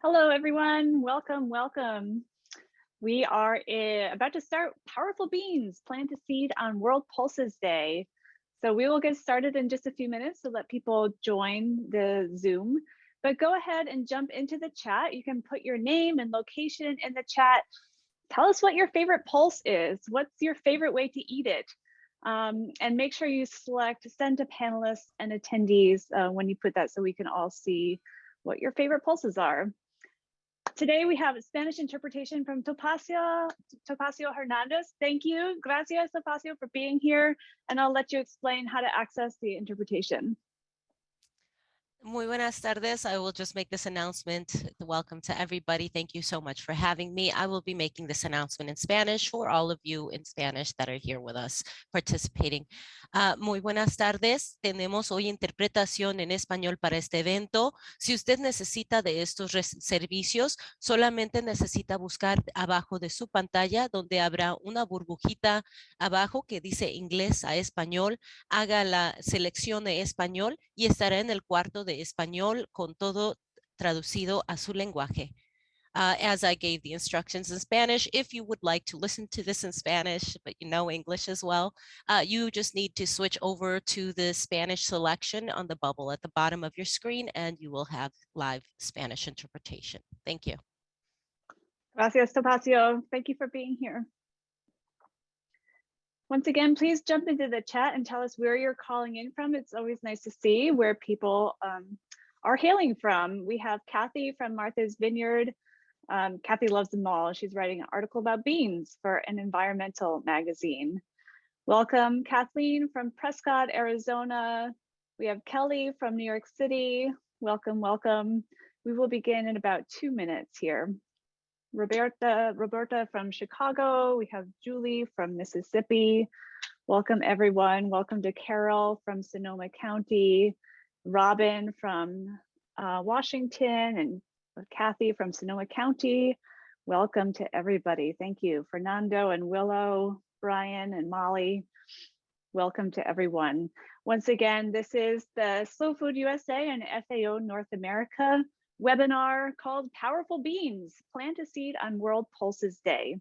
Hello, everyone. Welcome, welcome. We are about to start Powerful Beans, Plant a Seed on World Pulses Day. So we will get started in just a few minutes to let people join the Zoom. But go ahead and jump into the chat. You can put your name and location in the chat. Tell us what your favorite pulse is. What's your favorite way to eat it? And make sure you select send to panelists and attendees when you put that so we can all see what your favorite pulses are. Today we have Spanish interpretation from Topacio Hernandez. Thank you. Gracias, Topacio, for being here. And I'll let you explain how to access the interpretation. Muy buenas tardes. I will just make this announcement. Welcome to everybody. Thank you so much for having me. I will be making this announcement in Spanish for all of you in Spanish that are here with us participating. Muy buenas tardes. Tenemos hoy interpretación en español para este evento. Si usted necesita de estos servicios, solamente necesita buscar abajo de su pantalla donde habrá una burbujita abajo que dice inglés a español. Haga la selección de español y estará en el cuarto de español con todo traducido a su lenguaje. As I gave the instructions in Spanish, if you would like to listen to this in Spanish, but you know English as well, you just need to switch over to the Spanish selection on the bubble at the bottom of your screen, and you will have live Spanish interpretation. Thank you. Gracias, Topacio. Thank you for being here. Once again, please jump into the chat and tell us where you're calling in from. It's always nice to see where people are hailing from. We have Kathy from Martha's Vineyard. Kathy loves them all. She's writing an article about beans for an environmental magazine. Welcome, Kathleen from Prescott, Arizona. We have Kelly from New York City. Welcome, welcome. We will begin in about 2 minutes here. Roberta from Chicago. We have Julie from Mississippi. Welcome, everyone. Welcome to Carol from Sonoma County, Robin from Washington, and Kathy from Sonoma County. Welcome to everybody. Thank you. Fernando and Willow, Brian and Molly. Welcome to everyone. Once again, this is the Slow Food USA and FAO North America webinar called Powerful Beans, Plant a Seed on World Pulses Day.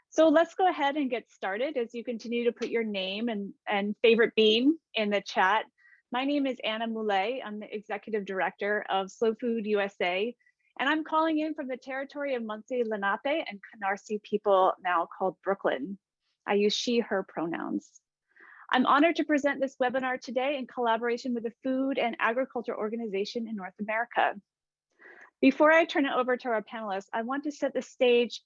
So let's go ahead and get started as you continue to put your name and favorite bean in the chat. My name is Anna Moulet. I'm the Executive Director of Slow Food USA, and I'm calling in from the territory of Munsee Lenape and Canarsie people now called Brooklyn. I use she, her pronouns. I'm honored to present this webinar today in collaboration with the Food and Agriculture Organization in North America. Before I turn it over to our panelists, I want to set the stage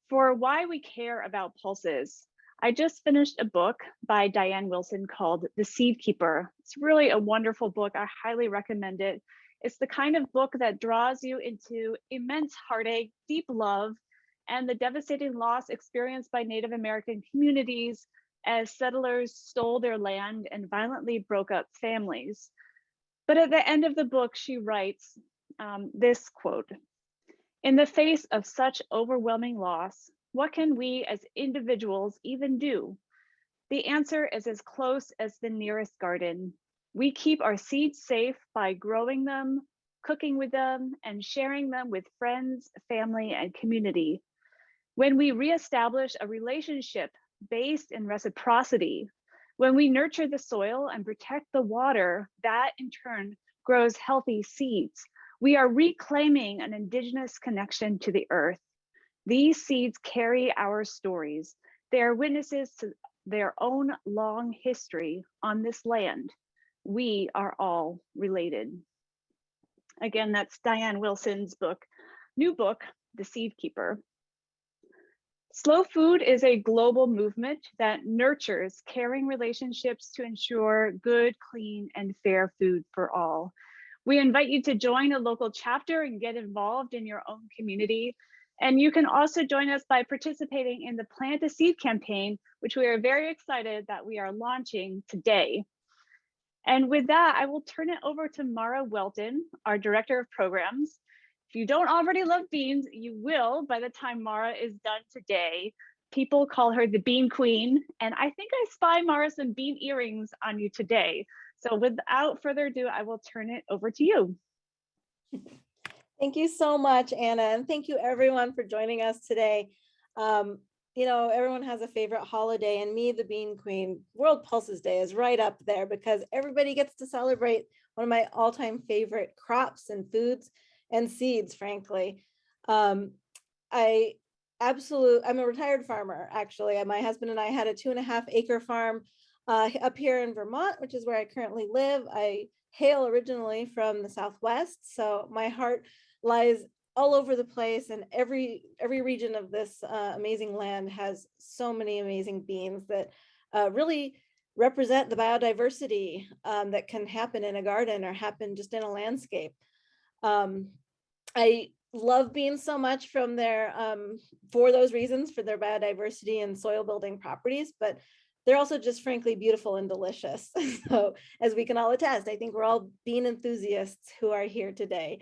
for why we care about pulses. I just finished a book by Diane Wilson called The Seed Keeper. It's really a wonderful book. I highly recommend it. It's the kind of book that draws you into immense heartache, deep love, and the devastating loss experienced by Native American communities as settlers stole their land and violently broke up families. But at the end of the book, she writes this quote: "In the face of such overwhelming loss, what can we as individuals even do? The answer is as close as the nearest garden. We keep our seeds safe by growing them, cooking with them, and sharing them with friends, family, and community. When we reestablish a relationship based in reciprocity, when we nurture the soil and protect the water, that in turn grows healthy seeds. We are reclaiming an indigenous connection to the earth. These seeds carry our stories. They are witnesses to their own long history on this land. We are all related." Again, that's Diane Wilson's book, new book, The Seed Keeper. Slow food is a global movement that nurtures caring relationships to ensure good, clean, and fair food for all. We invite you to join a local chapter and get involved in your own community. And you can also join us by participating in the Plant a Seed campaign, which we are very excited that we are launching today. And with that, I will turn it over to Mara Welton, our Director of Programs. If you don't already love beans, you will by the time Mara is done today. People call her the Bean Queen, and I think I spy, Mara, some bean earrings on you today. So without further ado, I will turn it over to you. Thank you so much, Anna, and thank you everyone for joining us today. Everyone has a favorite holiday, and me, the Bean Queen, World Pulses Day is right up there because everybody gets to celebrate one of my all-time favorite crops and foods and seeds, frankly. Um, I I'm a retired farmer, actually. My husband and I had a 2.5 acre farm up here in Vermont, which is where I currently live. I hail originally from the Southwest, so my heart lies all over the place, and every region of this amazing land has so many amazing beans that really represent the biodiversity that can happen in a garden or happen just in a landscape. I love beans so much for those reasons, for their biodiversity and soil building properties, but they're also just frankly beautiful and delicious. So as we can all attest, I think we're all bean enthusiasts who are here today.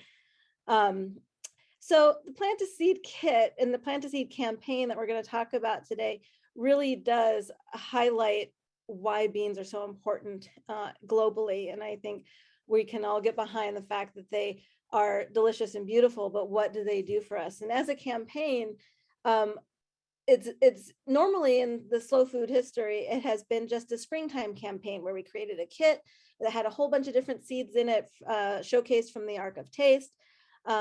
So the Plant to Seed kit and the Plant to Seed campaign that we're going to talk about today really does highlight why beans are so important globally. And I think we can all get behind the fact that they are delicious and beautiful, but what do they do for us? And as a campaign, it's normally in the slow food history, it has been just a springtime campaign where we created a kit that had a whole bunch of different seeds in it, showcased from the Ark of Taste,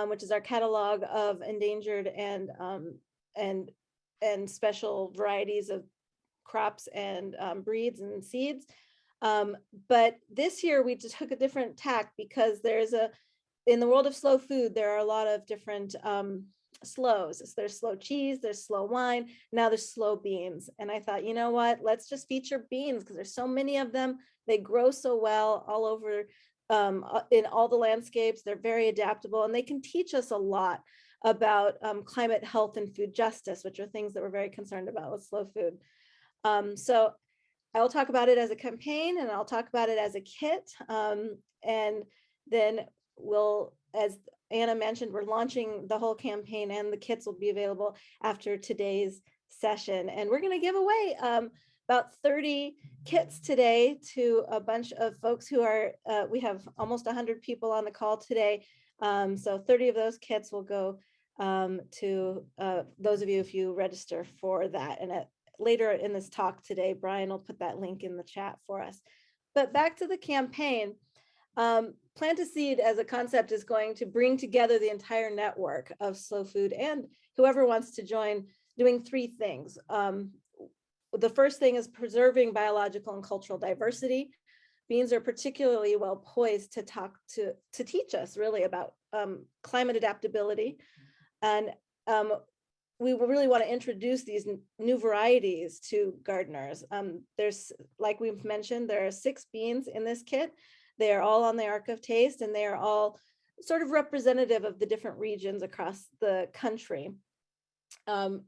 which is our catalog of endangered and special varieties of crops and breeds and seeds. But this year we just took a different tack because in the world of slow food, there are a lot of different slows. There's slow cheese, there's slow wine, now there's slow beans. And I thought, you know what, let's just feature beans because there's so many of them. They grow so well all over in all the landscapes. They're very adaptable, and they can teach us a lot about climate, health, and food justice, which are things that we're very concerned about with slow food. So I'll talk about it as a campaign, and I'll talk about it as a kit. And then as Anna mentioned, we're launching the whole campaign, and the kits will be available after today's session. And we're going to give away about 30 kits today to a bunch of folks who are, we have almost 100 people on the call today. So 30 of those kits will go to those of you if you register for that. And later in this talk today, Brian will put that link in the chat for us. But back to the campaign. Plant to Seed as a concept is going to bring together the entire network of slow food and whoever wants to join, doing 3 things. The first thing is preserving biological and cultural diversity. Beans are particularly well poised to teach us really about climate adaptability. And we really want to introduce these new varieties to gardeners. There's, like we've mentioned, there are 6 beans in this kit. They are all on the Ark of Taste, and they are all sort of representative of the different regions across the country. And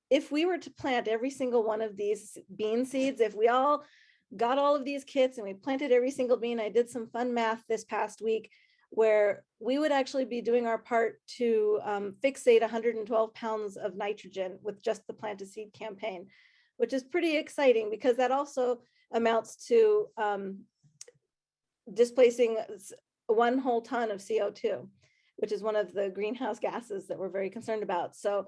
if we were to plant every single one of these bean seeds, if we all got all of these kits and we planted every single bean, I did some fun math this past week where we would actually be doing our part to fixate 112 pounds of nitrogen with just the Plant to Seed campaign, which is pretty exciting because that also amounts to displacing 1 whole ton of CO2, which is one of the greenhouse gases that we're very concerned about. So,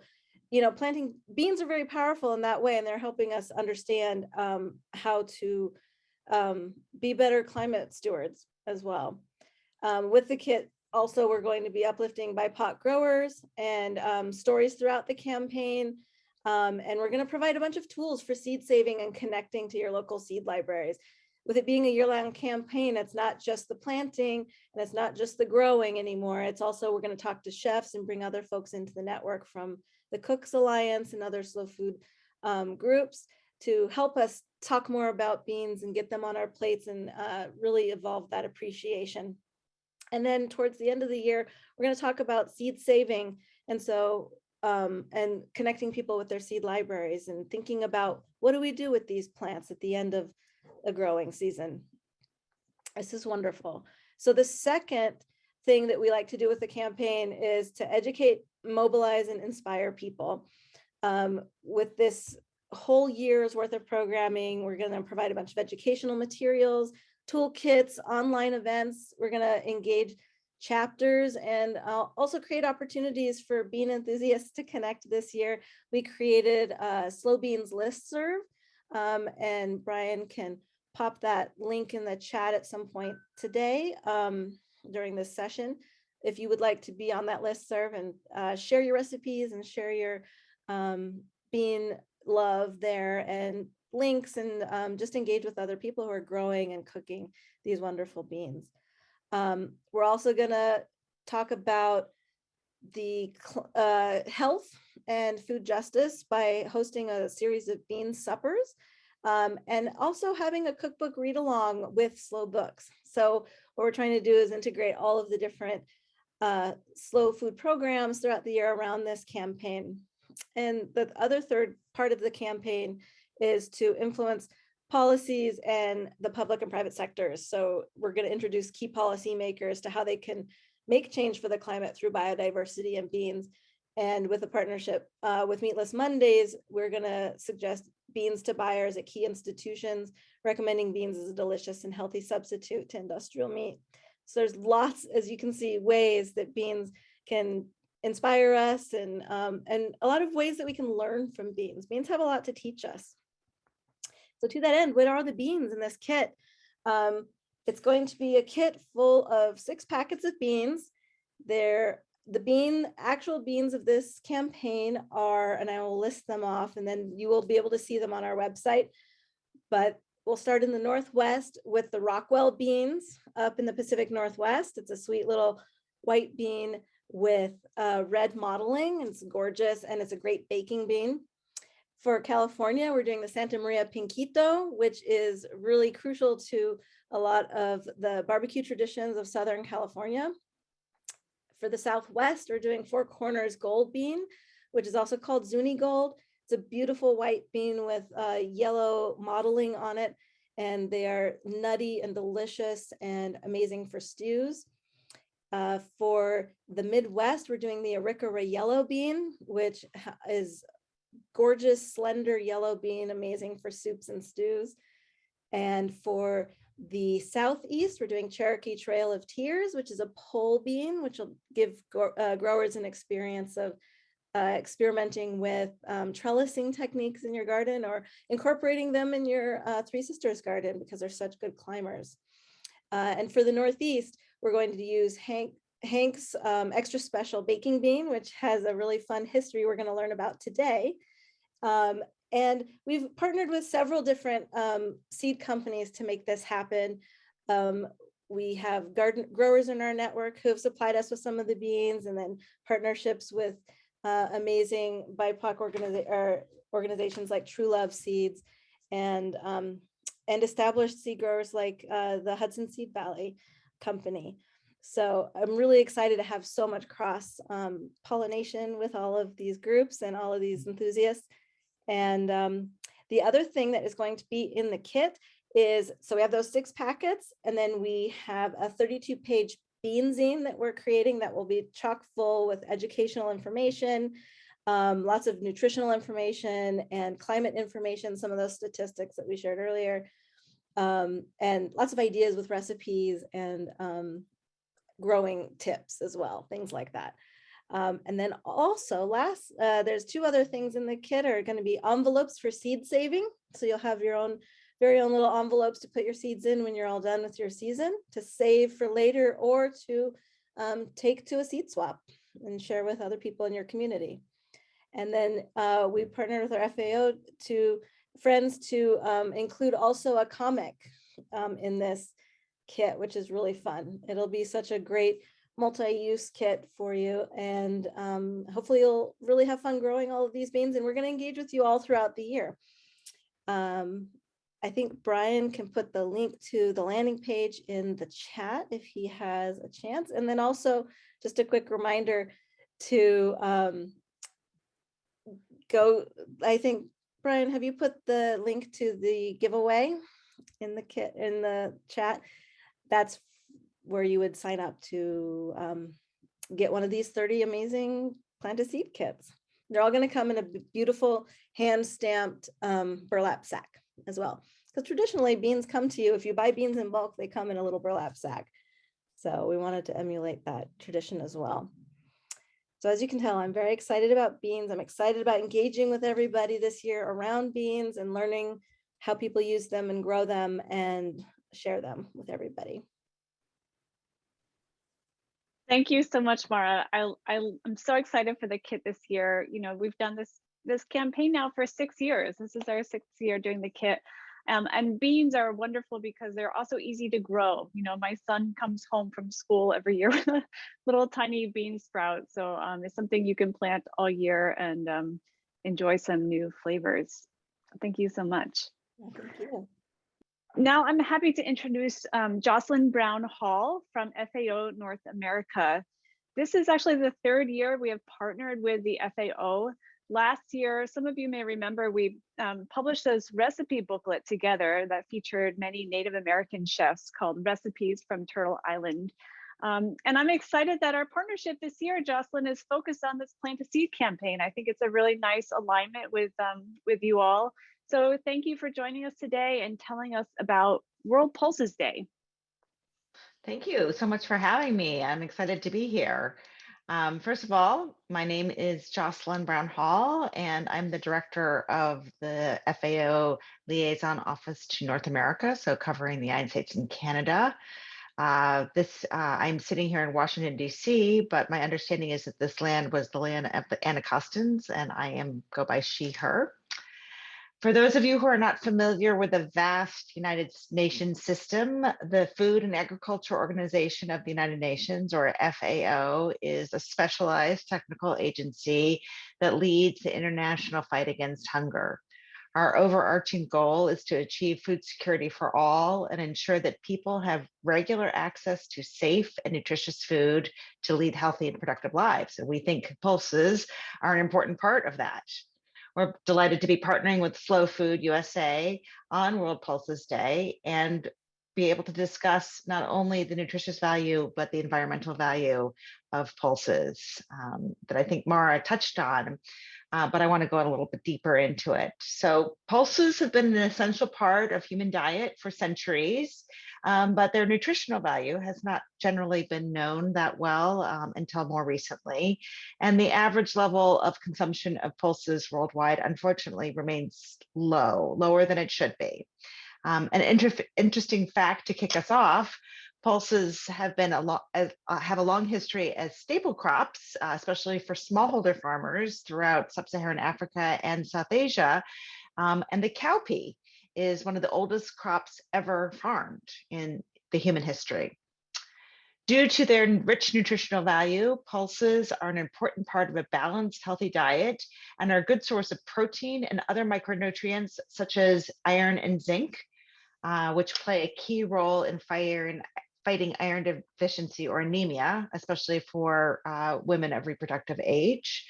planting beans are very powerful in that way, and they're helping us understand how to be better climate stewards as well. With the kit, also, we're going to be uplifting BIPOC growers and stories throughout the campaign. And we're going to provide a bunch of tools for seed saving and connecting to your local seed libraries. With it being a year-long campaign, it's not just the planting and it's not just the growing anymore. It's also, we're going to talk to chefs and bring other folks into the network from the Cooks Alliance and other slow food groups to help us talk more about beans and get them on our plates and really evolve that appreciation. And then towards the end of the year, we're going to talk about seed saving. And so, and connecting people with their seed libraries and thinking about what do we do with these plants at the end of a growing season. This is wonderful. So the second thing that we like to do with the campaign is to educate, mobilize, and inspire people. With this whole year's worth of programming, we're going to provide a bunch of educational materials, toolkits, online events. We're going to engage chapters, and also create opportunities for bean enthusiasts to connect this year. We created a Slow Beans listserv, and Brian can pop that link in the chat at some point today during this session. If you would like to be on that listserv and share your recipes and share your bean love there and links, and just engage with other people who are growing and cooking these wonderful beans. We're also gonna talk about the health and food justice by hosting a series of bean suppers, and also having a cookbook read along with slow books. So what we're trying to do is integrate all of the different slow food programs throughout the year around this campaign. And the other third part of the campaign is to influence policies and the public and private sectors. So we're going to introduce key policymakers to how they can make change for the climate through biodiversity and beans. And with a partnership with Meatless Mondays, we're going to suggest beans to buyers at key institutions, recommending beans as a delicious and healthy substitute to industrial meat. So there's lots, as you can see, ways that beans can inspire us, and a lot of ways that we can learn from beans. Beans have a lot to teach us. So to that end, what are the beans in this kit? It's going to be a kit full of 6 packets of beans. The actual beans of this campaign are, and I will list them off, and then you will be able to see them on our website. But we'll start in the Northwest with the Rockwell beans up in the Pacific Northwest. It's a sweet little white bean with red mottling. It's gorgeous, and it's a great baking bean. For California, we're doing the Santa Maria Pinquito, which is really crucial to a lot of the barbecue traditions of Southern California. For the Southwest, we're doing Four Corners Gold Bean, which is also called Zuni Gold. It's a beautiful white bean with yellow mottling on it, and they are nutty and delicious and amazing for stews. For the Midwest, we're doing the Arikara yellow bean, which is gorgeous, slender yellow bean, amazing for soups and stews. And for the Southeast, we're doing Cherokee Trail of Tears, which is a pole bean, which will give growers an experience of experimenting with trellising techniques in your garden, or incorporating them in your Three Sisters garden because they're such good climbers. And for the Northeast, we're going to use Hank's extra special baking bean, which has a really fun history we're going to learn about today. And we've partnered with several different seed companies to make this happen. We have garden growers in our network who have supplied us with some of the beans, and then partnerships with amazing BIPOC organizations like True Love Seeds, and established seed growers like the Hudson Seed Valley Company. So I'm really excited to have so much cross pollination with all of these groups and all of these enthusiasts. And the other thing that is going to be in the kit is, so we have those 6 packets, and then we have a 32-page bean zine that we're creating that will be chock full with educational information, lots of nutritional information and climate information, some of those statistics that we shared earlier, and lots of ideas with recipes and growing tips as well, things like that. And then also there's 2 other things in the kit are going to be envelopes for seed saving. So you'll have your very own little envelopes to put your seeds in when you're all done with your season, to save for later, or to take to a seed swap and share with other people in your community. And then we partnered with our FAO friends to include also a comic in this kit, which is really fun. It'll be such a great multi-use kit for you, and hopefully you'll really have fun growing all of these beans, and we're going to engage with you all throughout the year. I think Brian can put the link to the landing page in the chat if he has a chance. And then also just a quick reminder to go, I think, Brian, have you put the link to the giveaway in the kit, in the chat? That's where you would sign up to get one of these 30 amazing plant-a-seed kits. They're all going to come in a beautiful hand-stamped burlap sack as well. Because traditionally beans come to you, if you buy beans in bulk, they come in a little burlap sack. So we wanted to emulate that tradition as well. So as you can tell, I'm very excited about beans. I'm excited about engaging with everybody this year around beans and learning how people use them and grow them and share them with everybody. Thank you so much, Mara. I'm so excited for the kit this year. You know, we've done this campaign now for 6 years. This is our 6th year doing the kit. And beans are wonderful because they're also easy to grow. You know, my son comes home from school every year with a little tiny bean sprout. So it's something you can plant all year and enjoy some new flavors. Thank you so much. Thank you. Now I'm happy to introduce Jocelyn Brown Hall from FAO North America. This is actually the 3rd year we have partnered with the FAO. Last year, some of you may remember, we published this recipe booklet together that featured many Native American chefs called Recipes from Turtle Island. And I'm excited that our partnership this year, Jocelyn, is focused on this Plant a Seed campaign. I think it's a really nice alignment with you all. So thank you for joining us today and telling us about World Pulses Day. Thank you so much for having me. I'm excited to be here. First of all, my name is Jocelyn Brown Hall, and I'm the director of the FAO Liaison Office to North America, so covering the United States and Canada. I'm sitting here in Washington, D.C., but my understanding is that this land was the land of the Anacostans, and I go by she, her. For those of you who are not familiar with the vast United Nations system, the Food and Agriculture Organization of the United Nations, or FAO, is a specialized technical agency that leads the international fight against hunger. Our overarching goal is to achieve food security for all and ensure that people have regular access to safe and nutritious food to lead healthy and productive lives. And we think pulses are an important part of that. We're delighted to be partnering with Slow Food USA on World Pulses Day and be able to discuss not only the nutritious value, but the environmental value of pulses that I think Mara touched on, but I want to go a little bit deeper into it. So pulses have been an essential part of human diet for centuries, but their nutritional value has not generally been known that well until more recently. And the average level of consumption of pulses worldwide, unfortunately, remains lower than it should be. An interesting fact to kick us off: pulses have have a long history as staple crops, especially for smallholder farmers throughout sub-Saharan Africa and South Asia. And the cowpea is one of the oldest crops ever farmed in the human history. Due to their rich nutritional value, pulses are an important part of a balanced, healthy diet and are a good source of protein and other micronutrients such as iron and zinc, which play a key role in fighting iron deficiency or anemia, especially for women of reproductive age.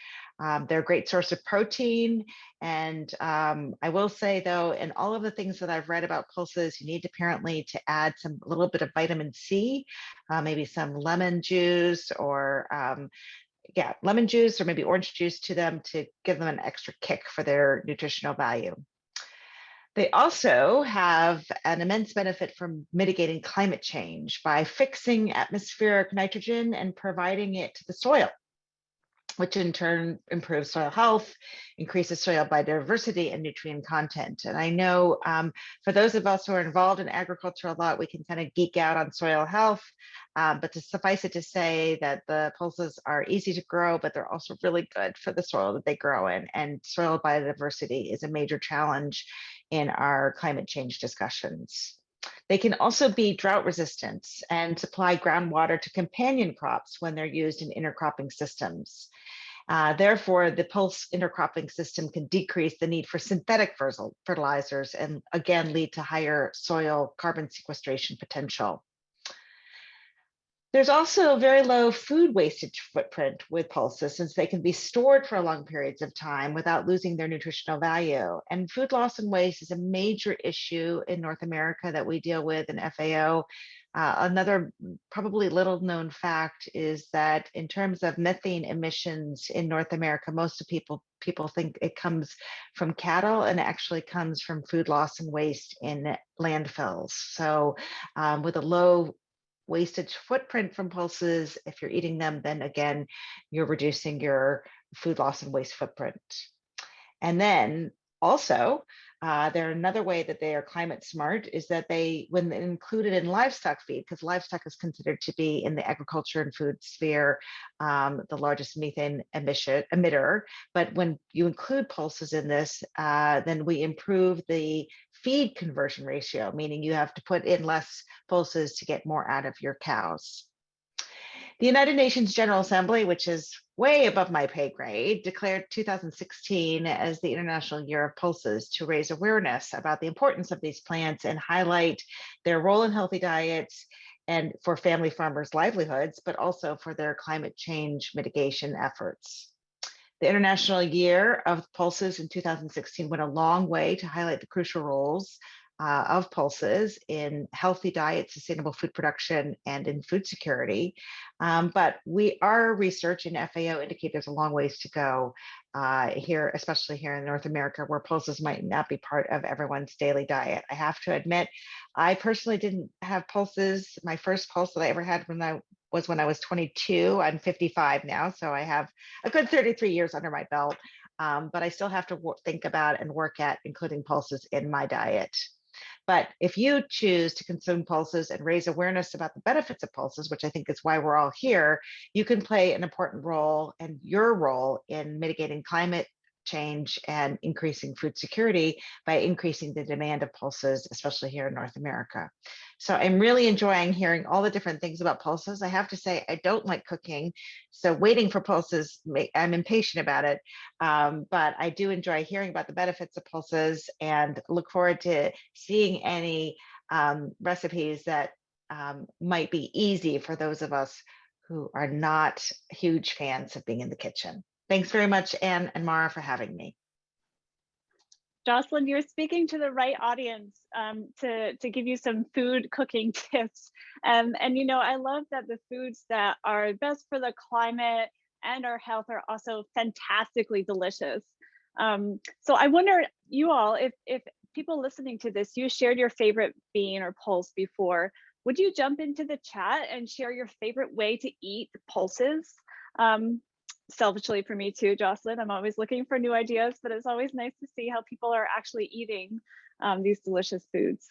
They're a great source of protein. And I will say, though, in all of the things that I've read about pulses, you need apparently to add a little bit of vitamin C, maybe some lemon juice or lemon juice or maybe orange juice to them to give them an extra kick for their nutritional value. They also have an immense benefit from mitigating climate change by fixing atmospheric nitrogen and providing it to the soil, which in turn improves soil health, increases soil biodiversity and nutrient content. And I know for those of us who are involved in agriculture a lot, we can kind of geek out on soil health, but to suffice it to say that the pulses are easy to grow, but they're also really good for the soil that they grow in. And soil biodiversity is a major challenge in our climate change discussions. They can also be drought resistant and supply groundwater to companion crops when they're used in intercropping systems. Therefore, the pulse intercropping system can decrease the need for synthetic fertilizers and again lead to higher soil carbon sequestration potential. There's also a very low food wastage footprint with pulses since they can be stored for long periods of time without losing their nutritional value. And food loss and waste is a major issue in North America that we deal with in FAO. Another probably little known fact is that in terms of methane emissions in North America, most of people think it comes from cattle and it actually comes from food loss and waste in landfills. So with a low wastage footprint from pulses. If you're eating them, then again, you're reducing your food loss and waste footprint. And then also, another way that they are climate smart is that when included in livestock feed, because livestock is considered to be in the agriculture and food sphere, the largest methane emitter. But when you include pulses in this, then we improve the feed conversion ratio, meaning you have to put in less pulses to get more out of your cows. The United Nations General Assembly, which is way above my pay grade, declared 2016 as the International Year of Pulses to raise awareness about the importance of these plants and highlight their role in healthy diets and for family farmers' livelihoods, but also for their climate change mitigation efforts. The International Year of Pulses in 2016 went a long way to highlight the crucial roles of pulses in healthy diet, sustainable food production, and in food security. But our research in FAO indicate there's a long ways to go here, especially here in North America, where pulses might not be part of everyone's daily diet. I have to admit, I personally didn't have pulses. My first pulse that I ever had when I was 22. I'm 55 now, so I have a good 33 years under my belt. But I still have to think about and work at including pulses in my diet. But if you choose to consume pulses and raise awareness about the benefits of pulses, which I think is why we're all here, you can play an important role, and your role in mitigating climate change and increasing food security by increasing the demand of pulses, especially here in North America. So I'm really enjoying hearing all the different things about pulses. I have to say, I don't like cooking, so waiting for pulses, I'm impatient about it. But I do enjoy hearing about the benefits of pulses and look forward to seeing any recipes that might be easy for those of us who are not huge fans of being in the kitchen. Thanks very much, Anne and Mara, for having me. Jocelyn, you're speaking to the right audience to give you some food cooking tips. And I love that the foods that are best for the climate and our health are also fantastically delicious. So I wonder, you all, if people listening to this, you shared your favorite bean or pulse before, would you jump into the chat and share your favorite way to eat pulses? Selfishly for me too, Jocelyn, I'm always looking for new ideas, but it's always nice to see how people are actually eating these delicious foods.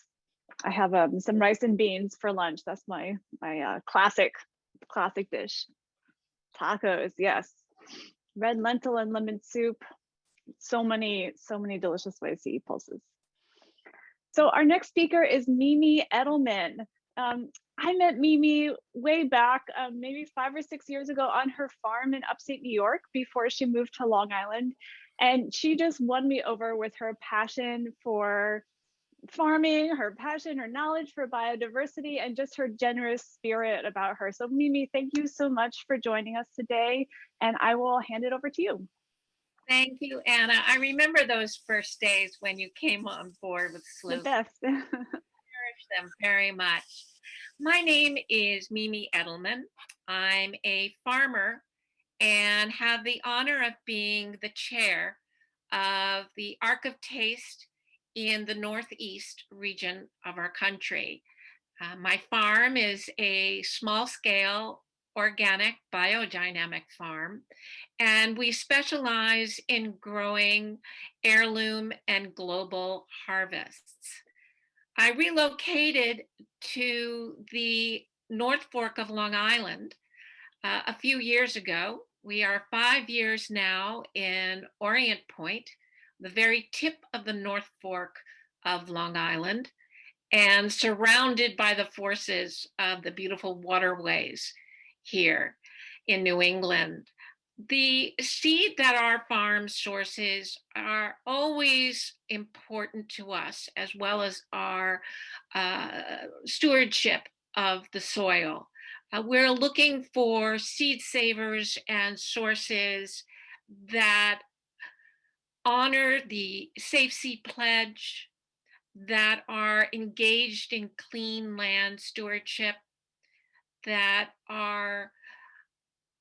I have some rice and beans for lunch. That's my classic dish. Tacos, yes. Red lentil and lemon soup. So many delicious ways to eat pulses. So our next speaker is Mimi Edelman. I met Mimi way back, maybe 5 or 6 years ago on her farm in upstate New York before she moved to Long Island. And she just won me over with her passion for farming, her passion, her knowledge for biodiversity, and just her generous spirit about her. So Mimi, thank you so much for joining us today. And I will hand it over to you. Thank you, Anna. I remember those first days when you came on board with Slow. The best. I cherish them very much. My name is Mimi Edelman. I'm a farmer and have the honor of being the chair of the Arc of Taste in the Northeast region of our country. My farm is a small-scale organic biodynamic farm, and we specialize in growing heirloom and global harvests. I relocated to the North Fork of Long Island a few years ago. We are 5 years now in Orient Point, the very tip of the North Fork of Long Island, and surrounded by the forces of the beautiful waterways here in New England. The seed that our farm sources are always important to us, as well as our stewardship of the soil. We're looking for seed savers and sources that honor the Safe Seed Pledge, that are engaged in clean land stewardship, that are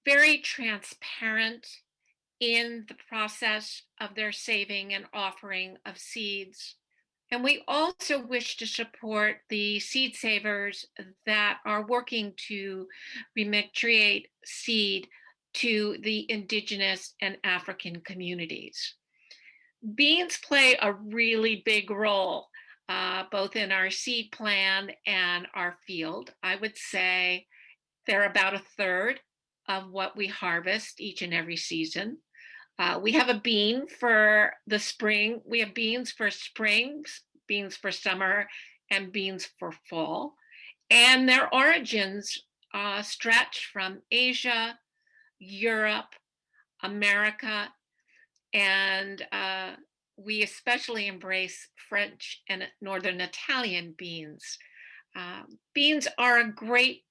very transparent in the process of their saving and offering of seeds, And we also wish to support the seed savers that are working to repatriate seed to the indigenous and African communities. Beans play a really big role, both in our seed plan and our field. I would say they're about a third of what we harvest each and every season. We have a bean for the spring. We have beans for spring, beans for summer, and beans for fall. And their origins stretch from Asia, Europe, America, and we especially embrace French and Northern Italian beans. Beans are a great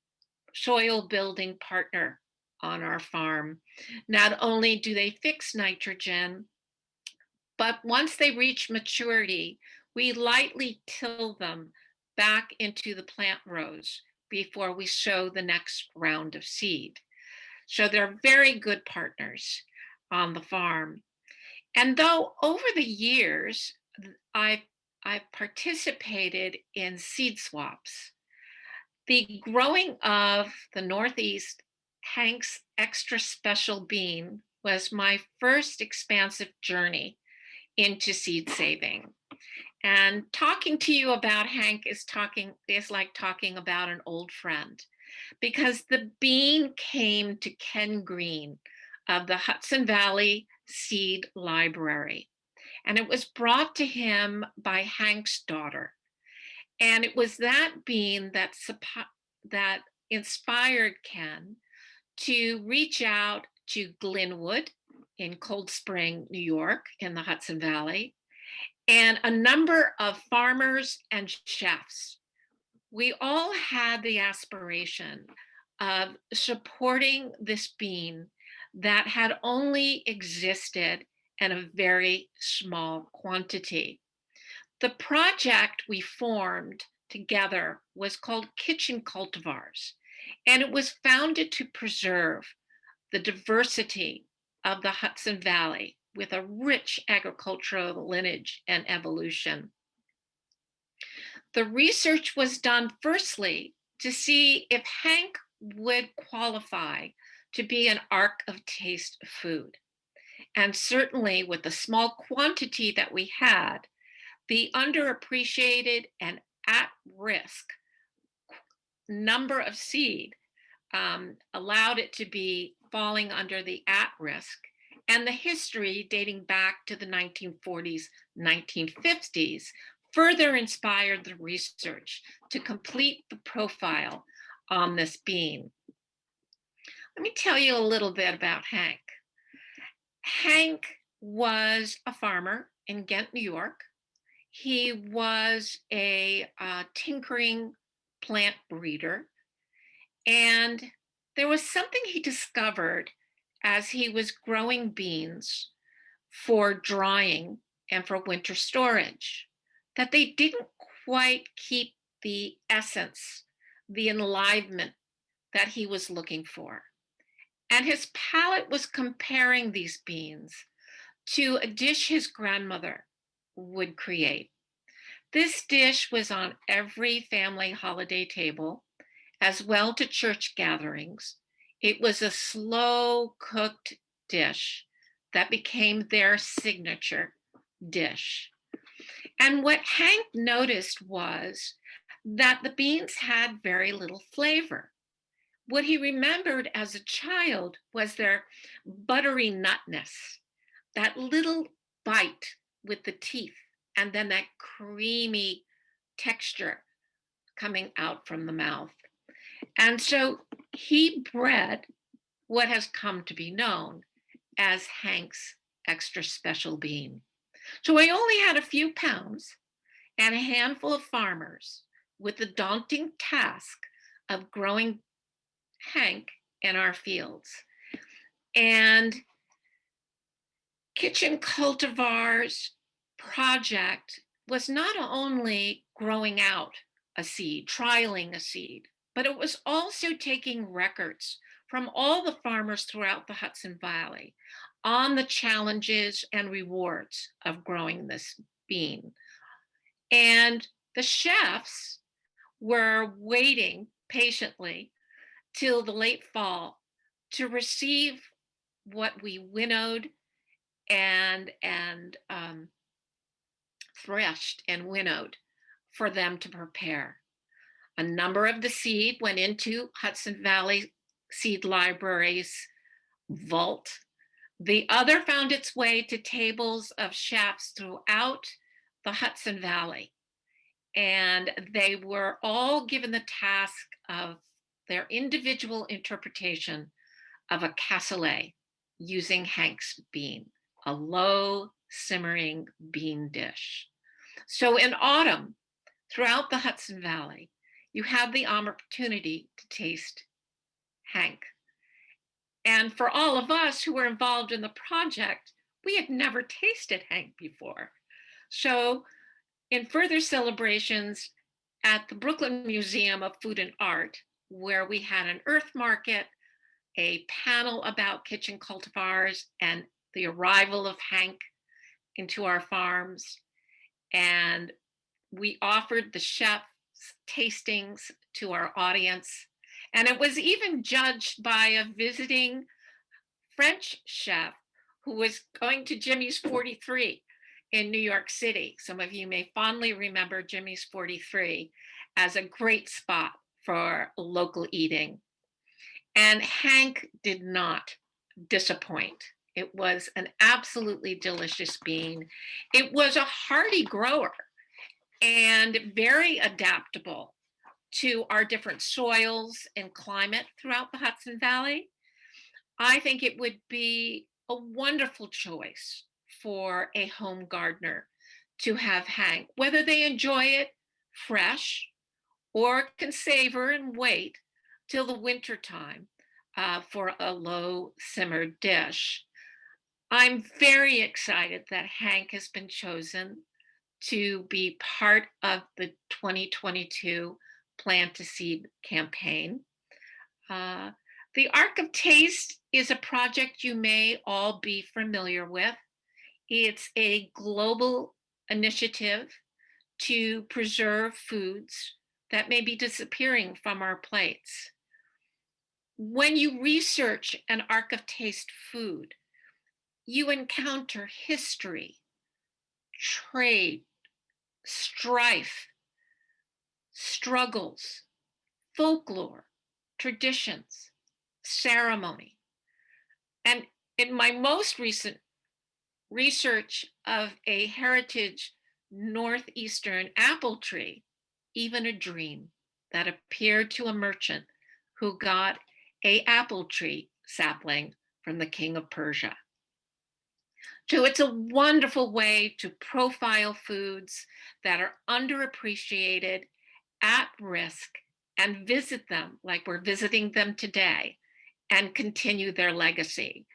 soil building partner on our farm. Not only do they fix nitrogen, but once they reach maturity, we lightly till them back into the plant rows before we sow the next round of seed. So they're very good partners on the farm. And though over the years, I've participated in seed swaps, the growing of the Northeast Hank's extra special bean was my first expansive journey into seed saving. And talking to you about Hank is like talking about an old friend, because the bean came to Ken Green of the Hudson Valley Seed Library, and it was brought to him by Hank's daughter. And it was that bean that inspired Ken to reach out to Glenwood in Cold Spring, New York, in the Hudson Valley, and a number of farmers and chefs. We all had the aspiration of supporting this bean that had only existed in a very small quantity. The project we formed together was called Kitchen Cultivars, and it was founded to preserve the diversity of the Hudson Valley with a rich agricultural lineage and evolution. The research was done firstly to see if Hank would qualify to be an ark of taste food. And certainly with the small quantity that we had, the underappreciated and at-risk number of seed allowed it to be falling under the at-risk, and the history dating back to the 1940s, 1950s further inspired the research to complete the profile on this bean. Let me tell you a little bit about Hank. Hank was a farmer in Ghent, New York. He was a tinkering plant breeder, and there was something he discovered as he was growing beans for drying and for winter storage, that they didn't quite keep the essence, the enlivenment that he was looking for. And his palate was comparing these beans to a dish his grandmother would create. This dish was on every family holiday table, as well to church gatherings. It was a slow cooked dish that became their signature dish. And what Hank noticed was that the beans had very little flavor. What he remembered as a child was their buttery nutness, that little bite with the teeth, and then that creamy texture coming out from the mouth. And so he bred what has come to be known as Hank's extra special bean. So he only had a few pounds and a handful of farmers with the daunting task of growing Hank in our fields. And Kitchen Cultivars project was not only growing out a seed, trialing a seed, but it was also taking records from all the farmers throughout the Hudson Valley on the challenges and rewards of growing this bean. And the chefs were waiting patiently till the late fall to receive what we winnowed and threshed and winnowed for them to prepare. A number of the seed went into Hudson Valley Seed Library's vault. The other found its way to tables of chefs throughout the Hudson Valley. And they were all given the task of their individual interpretation of a cassoulet using Hank's bean, a low simmering bean dish. So in autumn, throughout the Hudson Valley, you have the opportunity to taste Hank. And for all of us who were involved in the project, we had never tasted Hank before. So in further celebrations at the Brooklyn Museum of Food and Art, where we had an earth market, a panel about kitchen cultivars and the arrival of Hank into our farms, and we offered the chef's tastings to our audience. And it was even judged by a visiting French chef who was going to Jimmy's 43 in New York City. Some of you may fondly remember Jimmy's 43 as a great spot for local eating. And Hank did not disappoint. It was an absolutely delicious bean. It was a hardy grower and very adaptable to our different soils and climate throughout the Hudson Valley. I think it would be a wonderful choice for a home gardener to have Hank, whether they enjoy it fresh or can savor and wait till the winter time for a low simmered dish. I'm very excited that Hank has been chosen to be part of the 2022 Plant to Seed campaign. The Arc of Taste is a project you may all be familiar with. It's a global initiative to preserve foods that may be disappearing from our plates. When you research an Arc of Taste food, you encounter history, trade, strife, struggles, folklore, traditions, ceremony. And in my most recent research of a heritage northeastern apple tree, even a dream that appeared to a merchant who got an apple tree sapling from the king of Persia. So it's a wonderful way to profile foods that are underappreciated, at risk, and visit them like we're visiting them today and continue their legacy.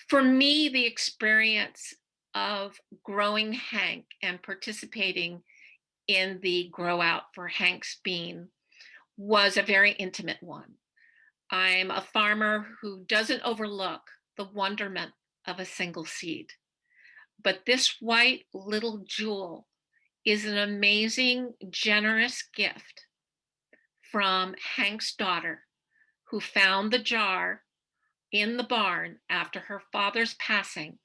For me, the experience of growing Hank and participating in the Grow Out for Hank's Bean was a very intimate one. I'm a farmer who doesn't overlook the wonderment of a single seed. But this white little jewel is an amazing, generous gift from Hank's daughter, who found the jar in the barn after her father's passing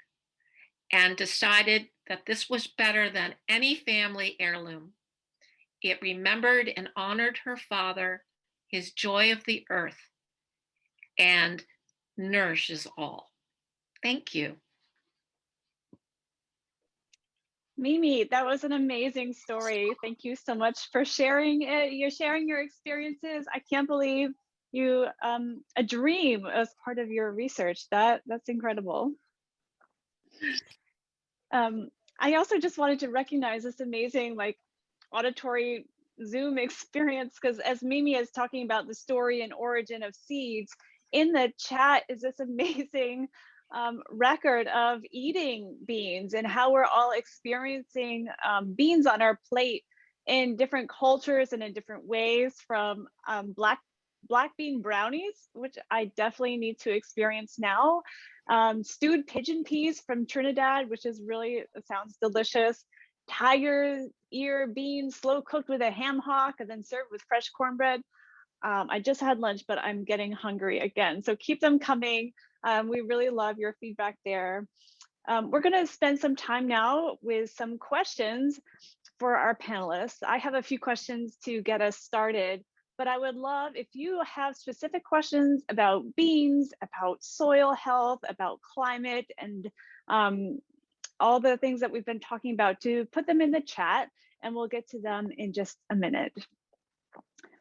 and decided that this was better than any family heirloom. It remembered and honored her father, his joy of the earth, and nourishes all. Thank you. Mimi, that was an amazing story. Thank you so much for sharing it. You're sharing your experiences. I can't believe you a dream as part of your research. That's incredible. I also just wanted to recognize this amazing auditory Zoom experience, because as Mimi is talking about the story and origin of seeds, in the chat is this amazing record of eating beans and how we're all experiencing beans on our plate in different cultures and in different ways, from black bean brownies, which I definitely need to experience now, stewed pigeon peas from Trinidad, which is really sounds delicious, tiger ear beans, slow cooked with a ham hock and then served with fresh cornbread. I just had lunch, but I'm getting hungry again. So keep them coming. We really love your feedback there. We're going to spend some time now with some questions for our panelists. I have a few questions to get us started, but I would love if you have specific questions about beans, about soil health, about climate, and all the things that we've been talking about, to put them in the chat, and we'll get to them in just a minute.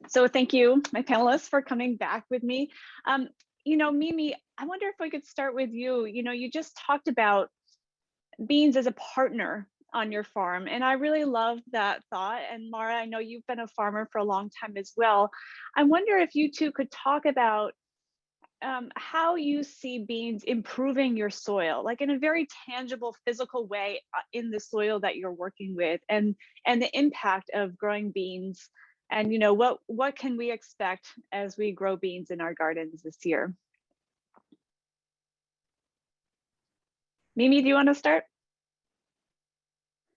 So thank you, my panelists, for coming back with me. Mimi, I wonder if we could start with you. You just talked about beans as a partner on your farm, and I really love that thought. And Mara, I know you've been a farmer for a long time as well. I wonder if you two could talk about how you see beans improving your soil, like in a very tangible, physical way in the soil that you're working with, and the impact of growing beans, and what can we expect as we grow beans in our gardens this year? Mimi, do you want to start?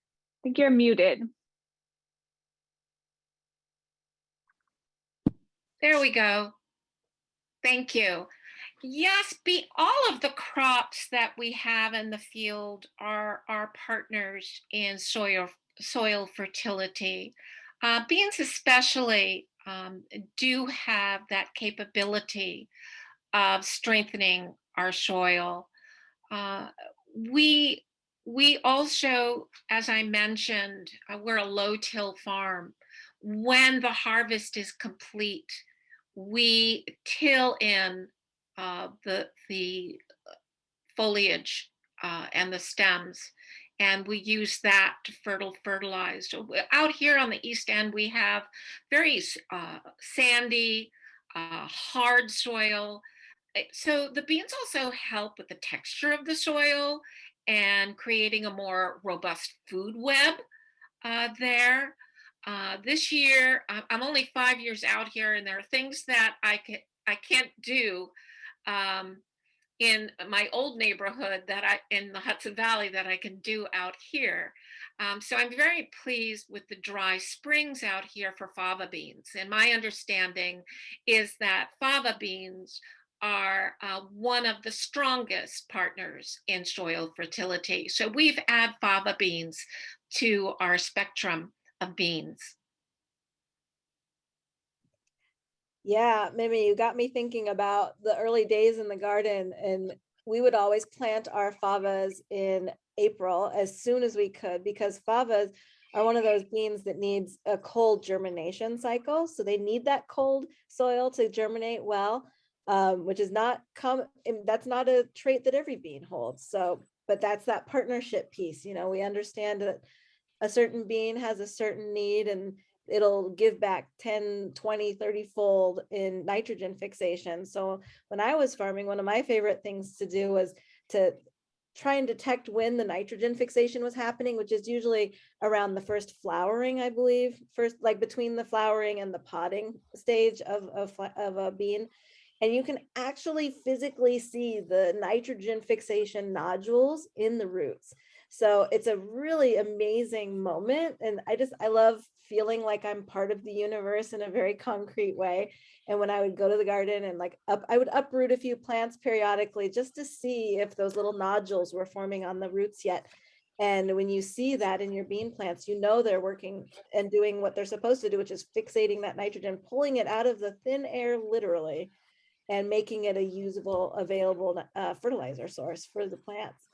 I think you're muted. There we go. Thank you. Yes, all of the crops that we have in the field are our partners in soil fertility. Beans especially do have that capability of strengthening our soil. We also, as I mentioned, we're a low-till farm. When the harvest is complete, we till in the foliage and the stems, and we use that to fertilize. So out here on the East End, we have very sandy, hard soil. So the beans also help with the texture of the soil and creating a more robust food web there. This year, I'm only 5 years out here, and there are things that I can't do in my old neighborhood in the Hudson Valley that I can do out here. So I'm very pleased with the dry springs out here for fava beans. And my understanding is that fava beans are one of the strongest partners in soil fertility. So we've added fava beans to our spectrum of beans. Yeah, Mimi, you got me thinking about the early days in the garden, and we would always plant our favas in April as soon as we could, because favas are one of those beans that needs a cold germination cycle. So they need that cold soil to germinate well, which is that's not a trait that every bean holds. So, but that's that partnership piece. We understand that a certain bean has a certain need, and it'll give back 10, 20, 30 fold in nitrogen fixation. So when I was farming, one of my favorite things to do was to try and detect when the nitrogen fixation was happening, which is usually around the first flowering, I believe, like between the flowering and the podding stage of a bean. And you can actually physically see the nitrogen fixation nodules in the roots. So it's a really amazing moment. And I love feeling like I'm part of the universe in a very concrete way. And when I would go to the garden and I would uproot a few plants periodically just to see if those little nodules were forming on the roots yet. And when you see that in your bean plants, they're working and doing what they're supposed to do, which is fixating that nitrogen, pulling it out of the thin air, literally, and making it a usable, available fertilizer source for the plants.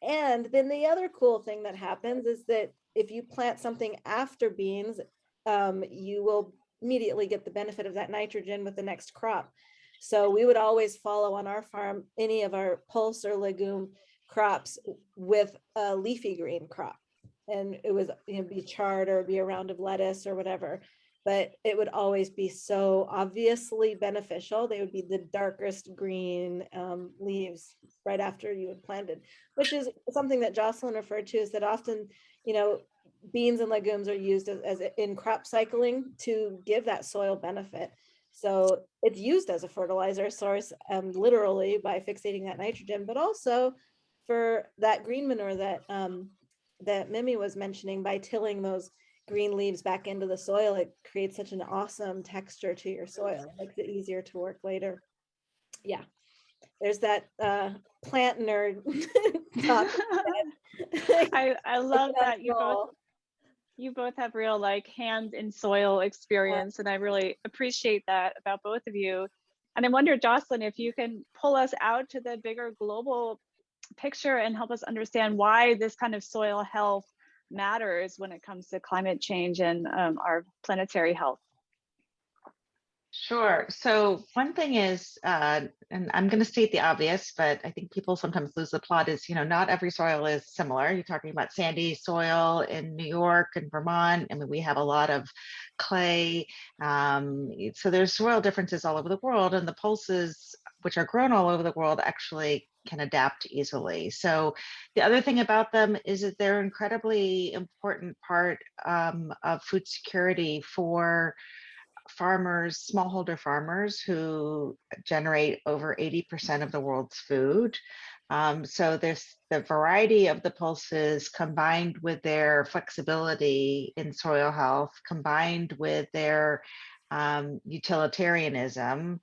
And then the other cool thing that happens is that if you plant something after beans, you will immediately get the benefit of that nitrogen with the next crop. So we would always follow on our farm any of our pulse or legume crops with a leafy green crop. And it was be chard or be a round of lettuce or whatever. But it would always be so obviously beneficial. They would be the darkest green leaves right after you had planted, which is something that Jocelyn referred to, is that often, beans and legumes are used as in crop cycling to give that soil benefit. So it's used as a fertilizer source, literally by fixating that nitrogen, but also for that green manure that that Mimi was mentioning, by tilling those green leaves back into the soil, it creates such an awesome texture to your soil. It makes it easier to work later. Yeah, there's that plant nerd talk. I love that you both have real like hand in soil experience, and I really appreciate that about both of you. And I wonder, Jocelyn, if you can pull us out to the bigger global picture and help us understand why this kind of soil health matters when it comes to climate change and our planetary health. Sure. So one thing is, and I'm going to state the obvious, but I think people sometimes lose the plot, is, not every soil is similar. You're talking about sandy soil in New York and Vermont. I mean, we have a lot of clay. So there's soil differences all over the world, and the pulses, which are grown all over the world, actually can adapt easily. So the other thing about them is that they're incredibly important part of food security for farmers, smallholder farmers, who generate over 80% of the world's food. So there's the variety of the pulses combined with their flexibility in soil health, combined with their utilitarianism,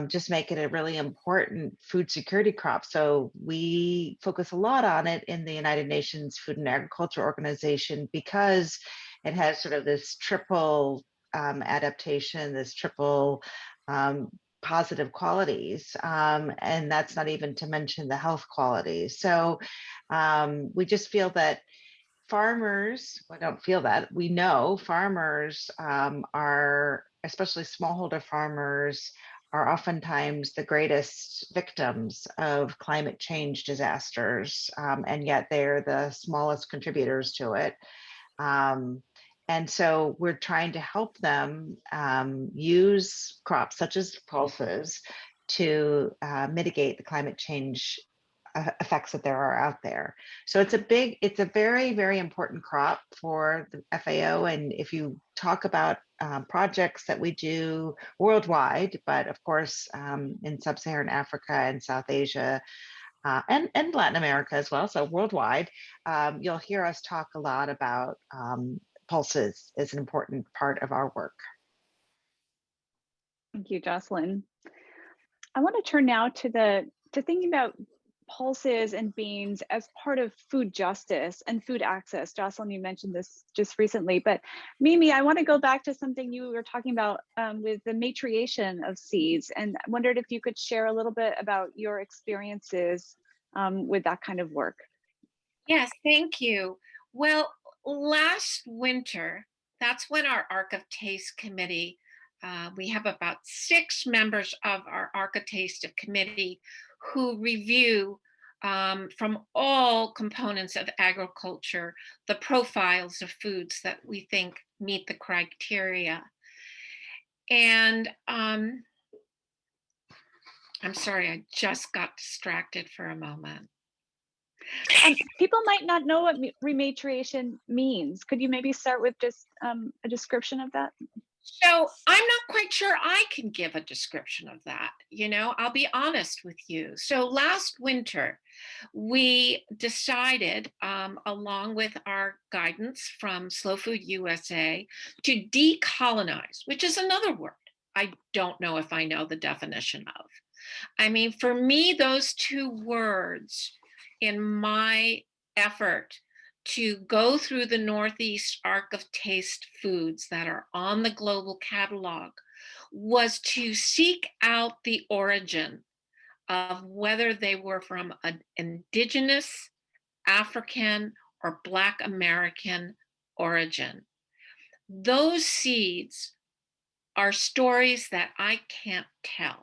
just make it a really important food security crop. So we focus a lot on it in the United Nations Food and Agriculture Organization, because it has sort of this triple adaptation, this triple positive qualities, and that's not even to mention the health qualities. So we just feel that farmers, well, I don't feel that, we know farmers are, especially smallholder farmers, are oftentimes the greatest victims of climate change disasters, and yet they're the smallest contributors to it. And so we're trying to help them use crops such as pulses to mitigate the climate change effects that there are out there. So it's a very, very important crop for the FAO. And if you talk about projects that we do worldwide, but of course in sub-Saharan Africa and South Asia, and Latin America as well, so worldwide, you'll hear us talk a lot about pulses is an important part of our work. Thank you, Jocelyn. I want to turn now to thinking about pulses and beans as part of food justice and food access. Jocelyn, you mentioned this just recently, but Mimi, I want to go back to something you were talking about with the matriation of seeds, and I wondered if you could share a little bit about your experiences with that kind of work. Yes, thank you. Well, last winter, that's when our Arc of Taste committee, we have about 6 members of our Arc of Taste committee who review from all components of agriculture the profiles of foods that we think meet the criteria. And I'm sorry, I just got distracted for a moment. People might not know what rematriation means. Could you maybe start with just a description of that? So I'm not quite sure I can give a description of that. I'll be honest with you. So last winter, we decided, along with our guidance from Slow Food USA, to decolonize, which is another word I don't know if I know the definition of. I mean, for me, those 2 words in my effort to go through the Northeast Arc of Taste foods that are on the global catalog was to seek out the origin of whether they were from an indigenous, African, or Black American origin. Those seeds are stories that I can't tell,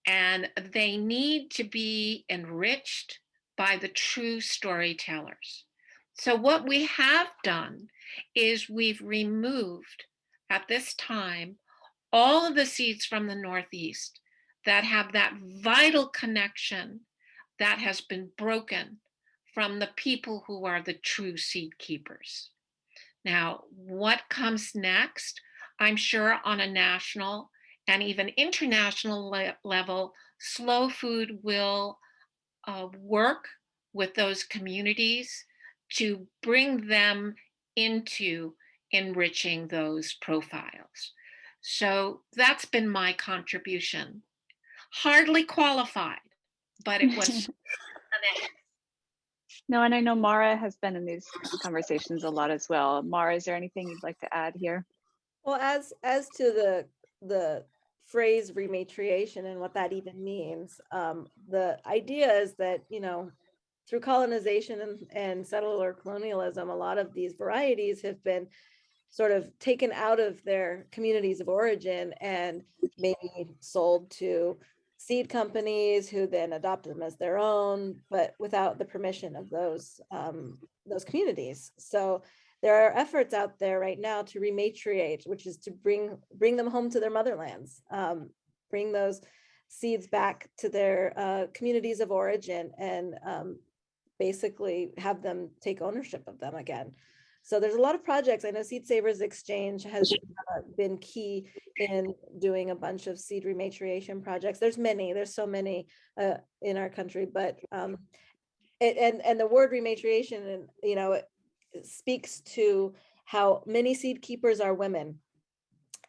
and they need to be enriched by the true storytellers. So what we have done is we've removed at this time all of the seeds from the Northeast that have that vital connection that has been broken from the people who are the true seed keepers. Now, what comes next? I'm sure on a national and even international level, Slow Food will work with those communities to bring them into enriching those profiles. So that's been my contribution. Hardly qualified, but it was an No, and I know Mara has been in these conversations a lot as well. Mara, is there anything you'd like to add here? Well, as to the phrase rematriation and what that even means, the idea is that, you know, through colonization and settler colonialism, a lot of these varieties have been sort of taken out of their communities of origin and maybe sold to seed companies who then adopt them as their own, but without the permission of those communities. So there are efforts out there right now to rematriate, which is to bring them home to their motherlands, bring those seeds back to their communities of origin, and basically have them take ownership of them again. So there's a lot of projects. I know Seed Savers Exchange has been key in doing a bunch of seed rematriation projects. There's so many in our country, but and the word rematriation, and you know, it speaks to how many seed keepers are women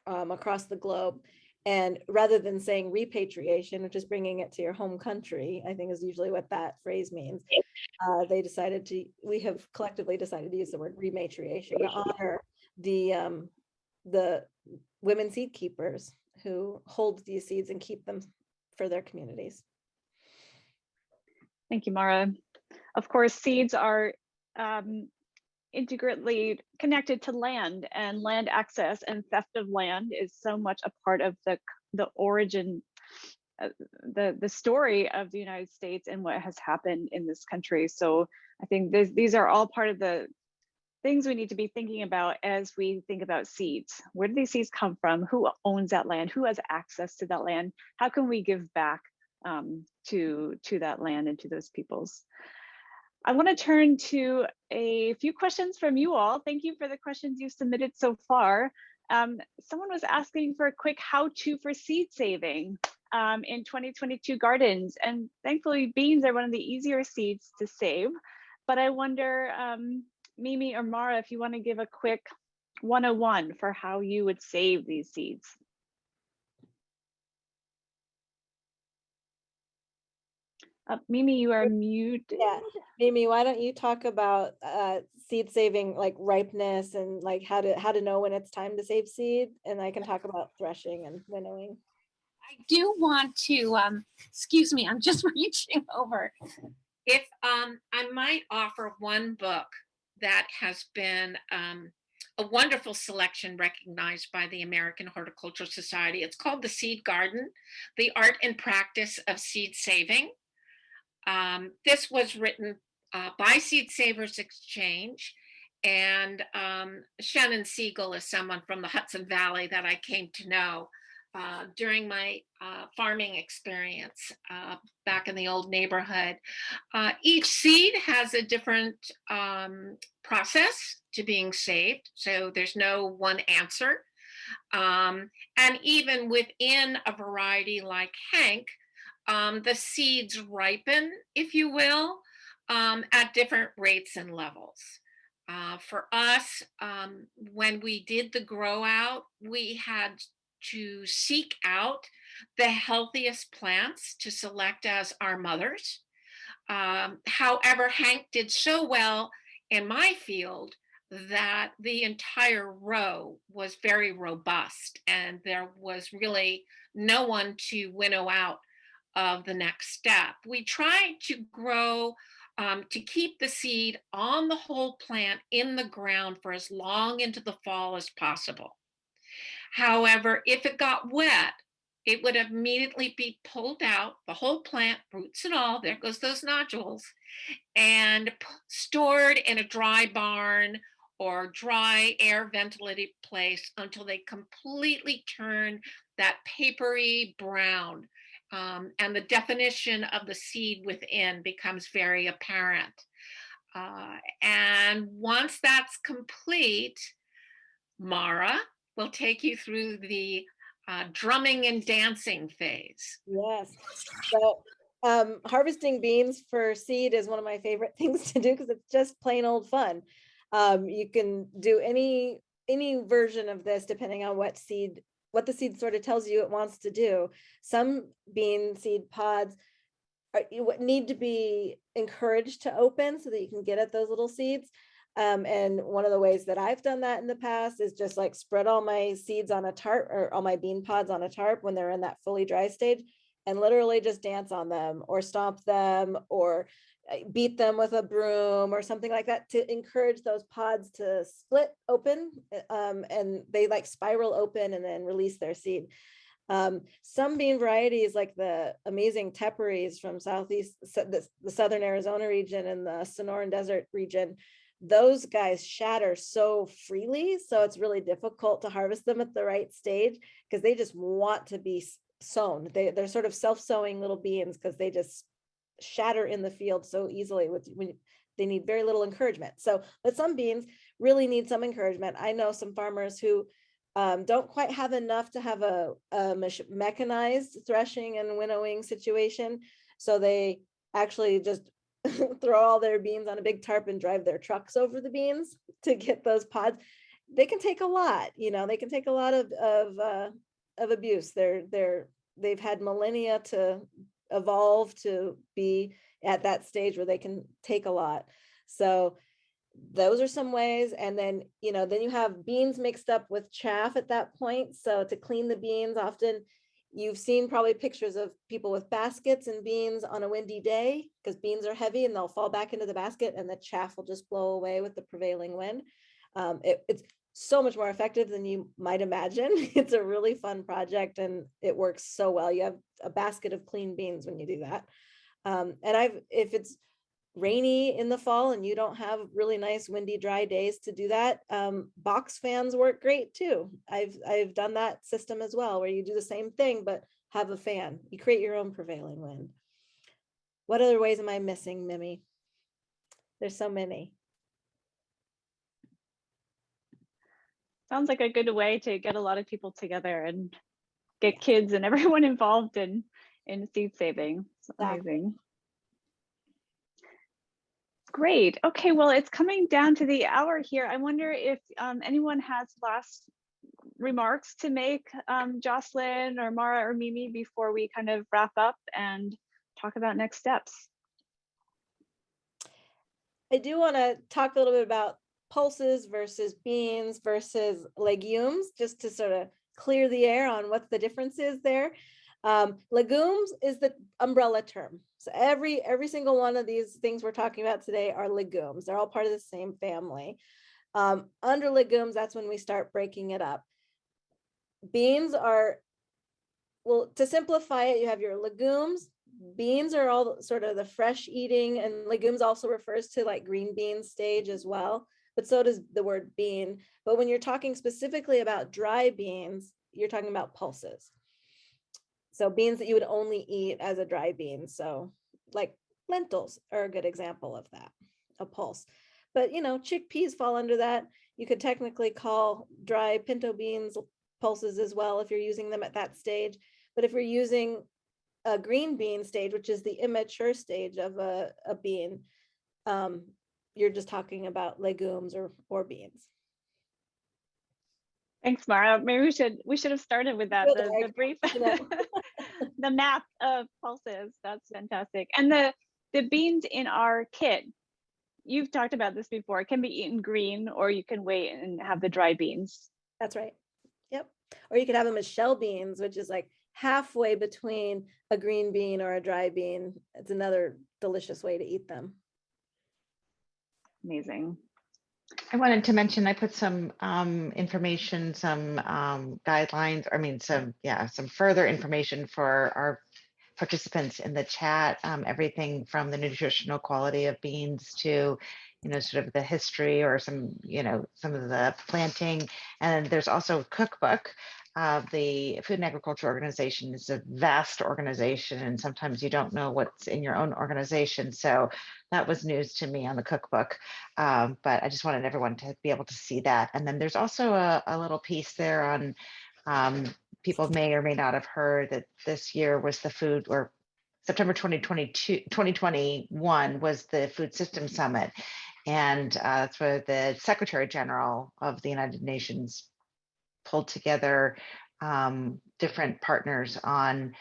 across the globe. And rather than saying repatriation, which is bringing it to your home country, I think is usually what that phrase means. We have collectively decided to use the word rematriation to honor the women seed keepers who hold these seeds and keep them for their communities. Thank you, Mara. Of course, seeds are integrally connected to land, and land access and theft of land is so much a part of the origin, the story of the United States and what has happened in this country. So I think these are all part of the things we need to be thinking about as we think about seeds. Where do these seeds come from? Who owns that land? Who has access to that land? How can we give back to that land and to those peoples? I want to turn to a few questions from you all. Thank you for the questions you submitted so far. Someone was asking for a quick how-to for seed saving in 2022 gardens. And thankfully, beans are one of the easier seeds to save. But I wonder, Mimi or Mara, if you want to give a quick 101 for how you would save these seeds. Mimi, you are muted. Yeah, Mimi, why don't you talk about seed saving, like ripeness, and like how to know when it's time to save seed, and I can talk about threshing and winnowing. I do want to, excuse me, I'm just reaching over. If I might offer one book that has been a wonderful selection recognized by the American Horticultural Society. It's called The Seed Garden, The Art and Practice of Seed Saving. This was written by Seed Savers Exchange, and Shannon Siegel is someone from the Hudson Valley that I came to know during my farming experience back in the old neighborhood. Each seed has a different process to being saved, so there's no one answer. And even within a variety like Hank, the seeds ripen, if you will, at different rates and levels. For us, when we did the grow out, we had to seek out the healthiest plants to select as our mothers. However, Hank did so well in my field that the entire row was very robust, and there was really no one to winnow out of the next step. We tried to grow to keep the seed on the whole plant in the ground for as long into the fall as possible. However, if it got wet, it would immediately be pulled out, the whole plant, roots and all, there goes those nodules, and stored in a dry barn or dry air ventilated place until they completely turn that papery brown. And the definition of the seed within becomes very apparent. And once that's complete, Mara will take you through the drumming and dancing phase. Yes. So Harvesting beans for seed is one of my favorite things to do because it's just plain old fun. You can do any version of this depending on what the seed sort of tells you it wants to do. Some bean seed pods need to be encouraged to open so that you can get at those little seeds. And one of the ways that I've done that in the past is just like spread all my seeds on a tarp, or all my bean pods on a tarp when they're in that fully dry stage, and literally just dance on them or stomp them or beat them with a broom or something like that to encourage those pods to split open, and they like spiral open and then release their seed. Some bean varieties like the amazing teparies from the southern Arizona region and the Sonoran Desert region, those guys shatter so freely, so it's really difficult to harvest them at the right stage because they just want to be sown. They're sort of self-sowing little beans because they just shatter in the field so easily when they need very little encouragement. So, but some beans really need some encouragement. I know some farmers who don't quite have enough to have a mechanized threshing and winnowing situation, so they actually just throw all their beans on a big tarp and drive their trucks over the beans to get those pods. They can take a lot, they can take a lot of abuse. They've had millennia to evolve to be at that stage where they can take a lot. So those are some ways. And then, then you have beans mixed up with chaff at that point. So to clean the beans, often you've seen probably pictures of people with baskets and beans on a windy day because beans are heavy and they'll fall back into the basket and the chaff will just blow away with the prevailing wind. It's so much more effective than you might imagine. It's a really fun project and it works so well. You have a basket of clean beans when you do that. If it's rainy in the fall and you don't have really nice windy dry days to do that, box fans work great too. I've done that system as well, where you do the same thing but have a fan. You create your own prevailing wind. What other ways am I missing, Mimi? There's so many. Sounds like a good way to get a lot of people together and get kids and everyone involved in seed saving. It's amazing. Great. Okay, well, it's coming down to the hour here. I wonder if anyone has last remarks to make, Jocelyn or Mara or Mimi, before we kind of wrap up and talk about next steps. I do want to talk a little bit about pulses versus beans versus legumes, just to sort of clear the air on what the difference is there. Legumes is the umbrella term. So every single one of these things we're talking about today are legumes. They're all part of the same family. Under legumes, that's when we start breaking it up. Beans are, well, to simplify it, you have your legumes. Beans are all sort of the fresh eating, and legumes also refers to like green bean stage as well, but so does the word bean. But when you're talking specifically about dry beans, you're talking about pulses. So beans that you would only eat as a dry bean. So like lentils are a good example of that, a pulse. But chickpeas fall under that. You could technically call dry pinto beans pulses as well if you're using them at that stage. But if you're using a green bean stage, which is the immature stage of a bean, you're just talking about legumes or beans. Thanks, Mara. Maybe we should have started with that, the brief, the map of pulses. That's fantastic. And the beans in our kit, you've talked about this before, it can be eaten green, or you can wait and have the dry beans. That's right. Yep. Or you could have them as shell beans, which is like halfway between a green bean or a dry bean. It's another delicious way to eat them. Amazing. I wanted to mention, I put some information, some guidelines, some further information for our participants in the chat, everything from the nutritional quality of beans to, sort of the history or some of the planting. And there's also a cookbook. The Food and Agriculture Organization is a vast organization, and sometimes you don't know what's in your own organization. So that was news to me on the cookbook. But I just wanted everyone to be able to see that. And then there's also a little piece there on people may or may not have heard that this year was the food, or September 2021 was the Food Systems Summit. And that's where the Secretary General of the United Nations pulled together different partners on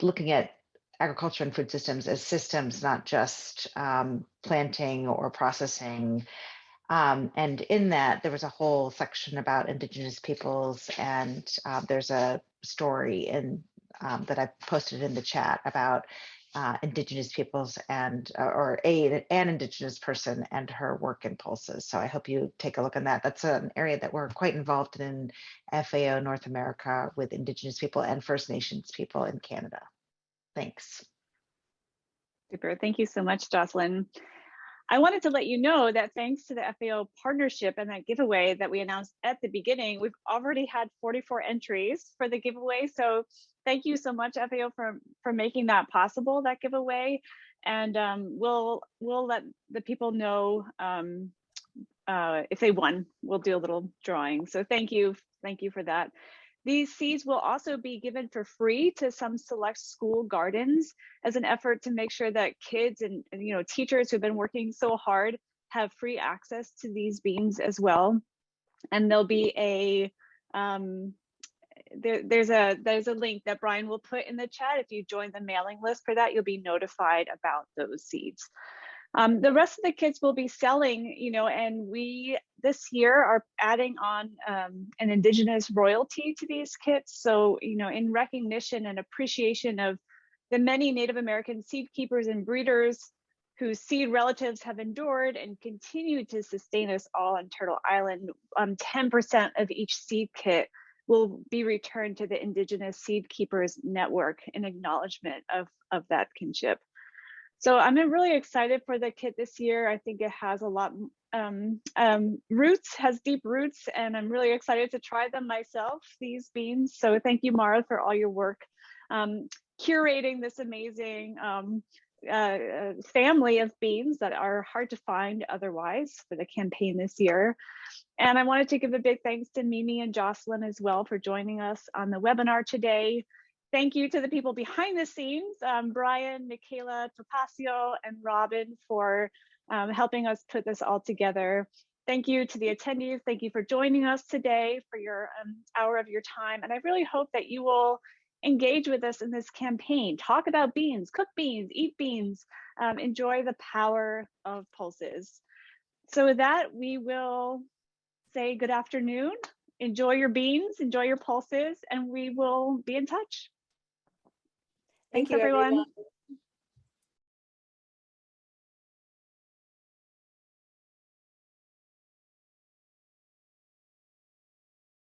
looking at agriculture and food systems as systems, not just planting or processing. And in that, there was a whole section about Indigenous peoples, and there's a story in that I posted in the chat about Indigenous peoples and or an Indigenous person and her work in pulses. So I hope you take a look on that. That's an area that we're quite involved in FAO North America with Indigenous people and First Nations people in Canada. Thanks. Super. Thank you so much, Jocelyn. I wanted to let you know that thanks to the FAO partnership and that giveaway that we announced at the beginning, we've already had 44 entries for the giveaway. So thank you so much, FAO, for making that possible, that giveaway. And we'll let the people know if they won. We'll do a little drawing. So thank you for that. These seeds will also be given for free to some select school gardens as an effort to make sure that kids and teachers who've been working so hard have free access to these beans as well. And there'll be a there's a link that Brian will put in the chat. If you join the mailing list for that, you'll be notified about those seeds. The rest of the kits will be selling, and we this year are adding on an Indigenous royalty to these kits. So, in recognition and appreciation of the many Native American seed keepers and breeders whose seed relatives have endured and continue to sustain us all on Turtle Island, 10% of each seed kit will be returned to the Indigenous Seed Keepers Network in acknowledgement of that kinship. So I'm really excited for the kit this year. I think it has a lot has deep roots, and I'm really excited to try them myself, these beans. So thank you, Mara, for all your work curating this amazing family of beans that are hard to find otherwise for the campaign this year. And I wanted to give a big thanks to Mimi and Jocelyn as well for joining us on the webinar today. Thank you to the people behind the scenes, Brian, Michaela, Topacio, and Robin for helping us put this all together. Thank you to the attendees. Thank you for joining us today for your hour of your time. And I really hope that you will engage with us in this campaign. Talk about beans, cook beans, eat beans, enjoy the power of pulses. So with that, we will say good afternoon. Enjoy your beans, enjoy your pulses, and we will be in touch. Thank Thanks, you, everyone.